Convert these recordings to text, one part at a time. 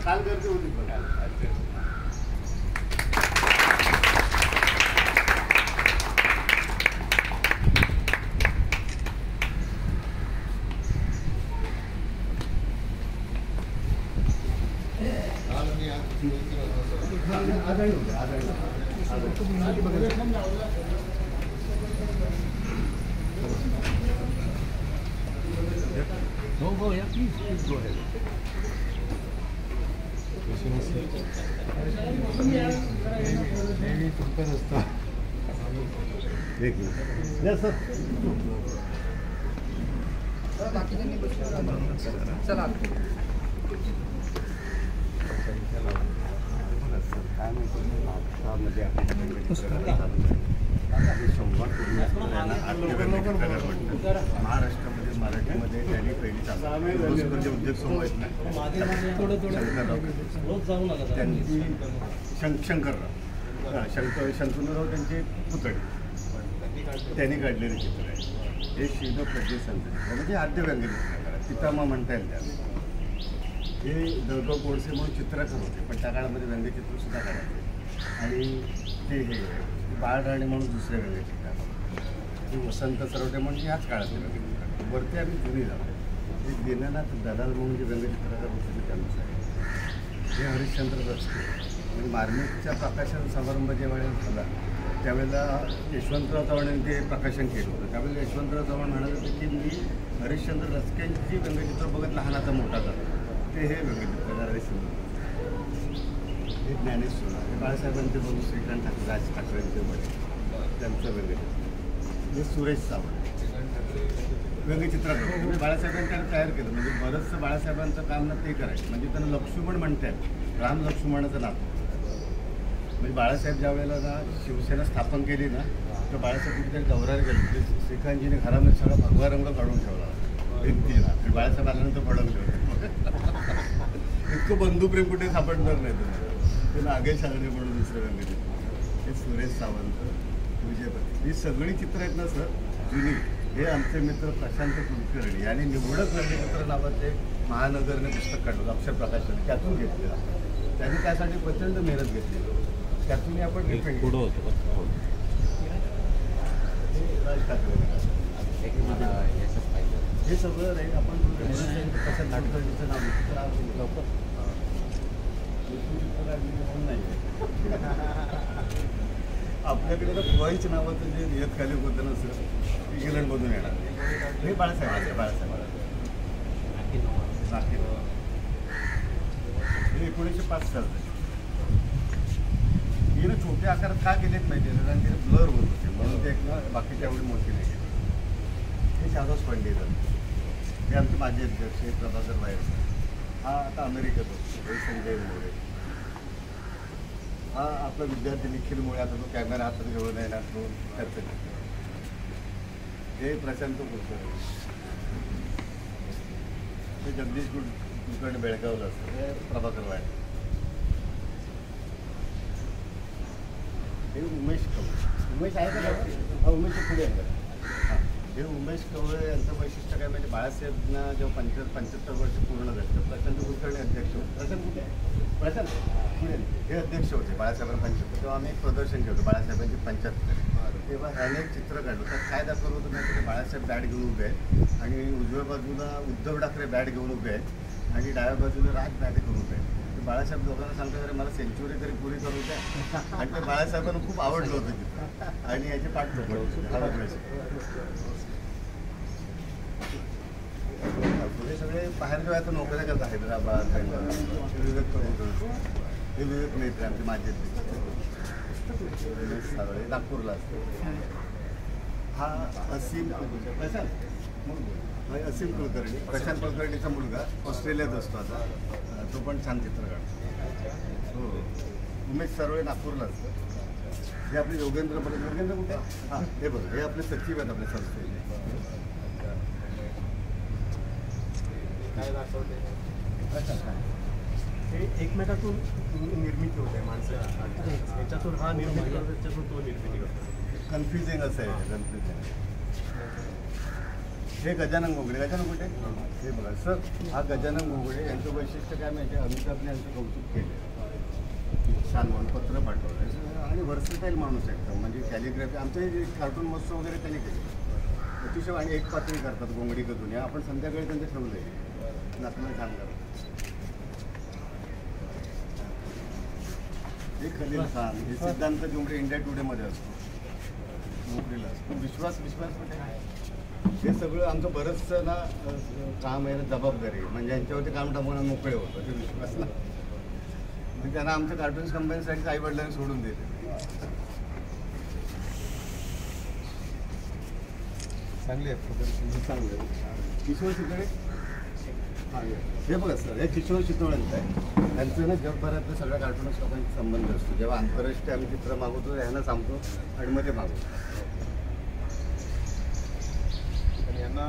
काल गर्दी होती पण Go, yeah, please go ahead. चला महाराष्ट्रामध्ये मराठीमध्ये त्यांनी पहिली चालू उद्योग समूह आहेत ना त्यांची शंकरराव त्यांचे पुतळे त्यांनी काढलेले चित्र आहे. हे शिव प्रदेश म्हणजे आद्य व्यंगचित्रकार पितामह म्हणता येईल त्याला. हे दळगाव गोडसे म्हणून चित्रकार होते पण त्या काळामध्ये व्यंगचित्रसुद्धा काढायचे. आणि ते हे बाळराणे म्हणून दुसरे व्यंगचित्रकार, वसंत सरवटे म्हणजे ह्याच काळातले व्यंगचित्रकार. वरती आम्ही जुनी जातो. हे दीनानाथ दलाल म्हणून जे व्यंगचित्रकार होते ते त्यांचं आहे. हे हरिश्चंद्र रस्ते म्हणजे मार्मिकच्या प्रकाशन समारंभ ज्यावेळेला झाला त्यावेळेला यशवंतराव चव्हाणांनी ते प्रकाशन केलं होतं. त्यावेळेला यशवंतराव चव्हाण म्हणत होते की मी हरिश्चंद्र रस्त्यांची व्यंगचित्र बघत लहानाचा मोठा झाला. ते हे व्यंगचित्रकार हरिश्चंद्र. हे ज्ञानेश्वर, हे बाळासाहेबांचे बघू श्रीकांत ठाकरे, राज ठाकरेंचे वडील, त्यांचं व्यंगचित्र. हे सुरेश सावंत व्यंगचित्रकार म्हणजे बाळासाहेबांनी त्याला तयार केलं. म्हणजे बरंचसं बाळासाहेबांचं काम ना ते करायचं. म्हणजे त्यांना लक्ष्मण म्हणतात, राम लक्ष्मणाचं नातं. म्हणजे बाळासाहेब ज्या वेळेला ना शिवसेना स्थापन केली ना तर बाळासाहेब कुठेतरी दौऱ्याला गेले. ते श्रीकांतजीने घरामध्ये सगळा भगवा रंग काढून ठेवला भिंतीला. आणि बाळासाहेब आल्यानंतर फडकले होते. इतकं बंधुप्रेम कुठे सापडणार नाही तुम्हाला. ते नागेश आगरे म्हणून दुसरे व्यंगचित्र. हे सुरेश सावंत, विजयपती, ही सगळी चित्र आहेत ना सर जुनी. हे आमचे मित्र प्रशांत कुलकर्णी यांनी निवडक व्यंगचित्र नावाचे महानगरने पुस्तक काढलं अक्षर प्रकाशन, त्यातून घेतलेलं. त्यांनी त्यासाठी प्रचंड मेहनत घेतली. त्यातून आपण पुढं होतं हे सगळं राहील. आपण कसं नाटकाचं नाव लवकर नाही आपल्याकडे तर वॉईच नावाचं जे नियतकालिक होतं ना सर, इंग्लंडमधून येणार. हे बाळासाहेब बाळासाहेब नाकी हे 1905 सालचं. हे ना छोट्या आकारात का केलेत माहिती आहे कारण ते ब्लर होत होते म्हणून ते बाकीच्या एवढी मोठी नाही केली. हे शाहदास पंडित, हे आमचे माजी अध्यक्ष हे प्रभाकर वायर, हा आता अमेरिकेत होतो. हे संजय मोरे, हा आपला विद्यार्थी निखिल मुळे आता तो कॅमेरा हातात घेऊन येणार तो त्याचं. हे प्रशांत कुलकर्णी, हे जगदीश कुलकर्णी बेळगावला असतं. हे प्रभाकर वायर, हे उमेश कवळे. उमेश आहे का? हा उमेशच्या पुढे आहे. हां, हे उमेश कवळे यांचं वैशिष्ट्य काय म्हणजे बाळासाहेबांना जेव्हा 75 वर्ष पूर्ण झाले तर प्रशांत कुलकर्णी अध्यक्ष होते. प्रशांत कुठे? प्रशांत पुढे हे अध्यक्ष होते बाळासाहेबांना 75. तेव्हा आम्ही एक प्रदर्शन ठेवतो बाळासाहेबांची 75. तेव्हा ह्याने एक चित्र काढलं. त्यात काय दाखवलं होतं नाही की बाळासाहेब बॅट घेऊन उभे आहेत आणि उजव्या बाजूला उद्धव ठाकरे बॅट घेऊन उभे आहेत आणि डाव्या बाजूला राज बॅट घेऊन उभे आहेत. बाळासाहेब दोघांना सांगतात अरे मला सेंचुरी तरी पुरी करू द्या. आणि ते बाळासाहेबांना खूप आवडलं होतं तिथं आणि याचे पाठ पुढे सगळे बाहेर जेव्हा आता नोकऱ्या करतात हैदराबाद विवेक करून. हे विवेक मित्र आमचे माझे सावळे नागपूरला असतो. हा असीम असीम कुलकर्णी, प्रशांत कुलकर्णीचा मुलगा ऑस्ट्रेलियात असतो आता. तो पण छान चित्र काढतो. हो, उमेश सरवळे नागपूरला असतं. हे आपले योगेंद्र पण, योगेंद्र कुठे? हां, हे बघा हे आपले सचिव आहेत आपल्या संस्थेचे. काय दाखवते? हे एकमेकातून निर्मिती होते माणसाची. याच्यातून हा निर्मिती करतो, त्याच्यातून तो निर्मिती करतो. कन्फ्युजिंग असं आहे, कन्फ्युजिंग. हे गजानन घोगडे. गजानन कुठे? हे बघा सर, हा गजानन घोगडे यांचं वैशिष्ट्य काय माहिती आहे? अमिताभने यांचं कौतुक केलं, छान म्हणून पत्र पाठवलं आणि व्हर्सेटाईल माणूस एकदम. म्हणजे कॅलिग्राफी आमचे जे कार्टून मस्त वगैरे त्यांनी केले अतिशय. आणि एक पात्री करतात गोंगडी करून. आपण संध्याकाळी त्यांचं ठेवलं आहे, नातून छान करतात. हे खलील खान, हे सिद्धांत जुमरे इंडिया टुडेमध्ये असतो, नोकरीला असतो. विश्वास कुठे? हे सगळं आमचं बरंचसं ना काम आहे, जबाबदारी आहे. म्हणजे यांच्यावरती काम टाकून मोकळे होतं ते विश्वासला. म्हणजे त्यांना आमच्या कार्टून्स कंपनीसाठी आई वडिलांनी सोडून दिले. चांगले आहे, चांगले आहे. किशोर शितोळे. हां, हे बघा सर, हे किशोर शितोळ्यांचं आहे. त्यांचं ना जगभरातल्या सगळ्या कार्टून्स लोकांशी संबंध असतो. जेव्हा आंतरराष्ट्रीय आम्ही चित्र मागवतो ह्यांना सांगतो आणि मध्ये मागवतो. आणि यांना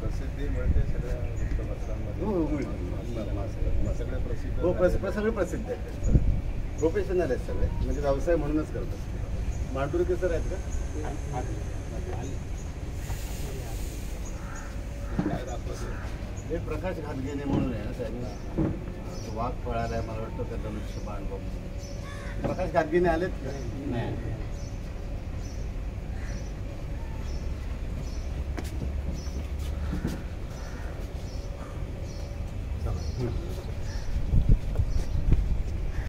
प्रसिद्धी मिळते सगळ्या वृत्तपत्रांमध्ये. हो, मिळतो. सगळ्या प्रसिद्ध. हो, सगळे प्रसिद्ध आहेत. प्रोफेशनल आहेत सगळे, म्हणजे व्यवसाय म्हणूनच करतात. मांडुरके सर आहेत का? काय दाखवते? हे प्रकाश घातगेने म्हणून आहे ना, त्यांनी वाघ पळाला आहे, मला वाटतं त्या धनुष्यबाण बघून. प्रकाश घातगेने आलेत का? नाही.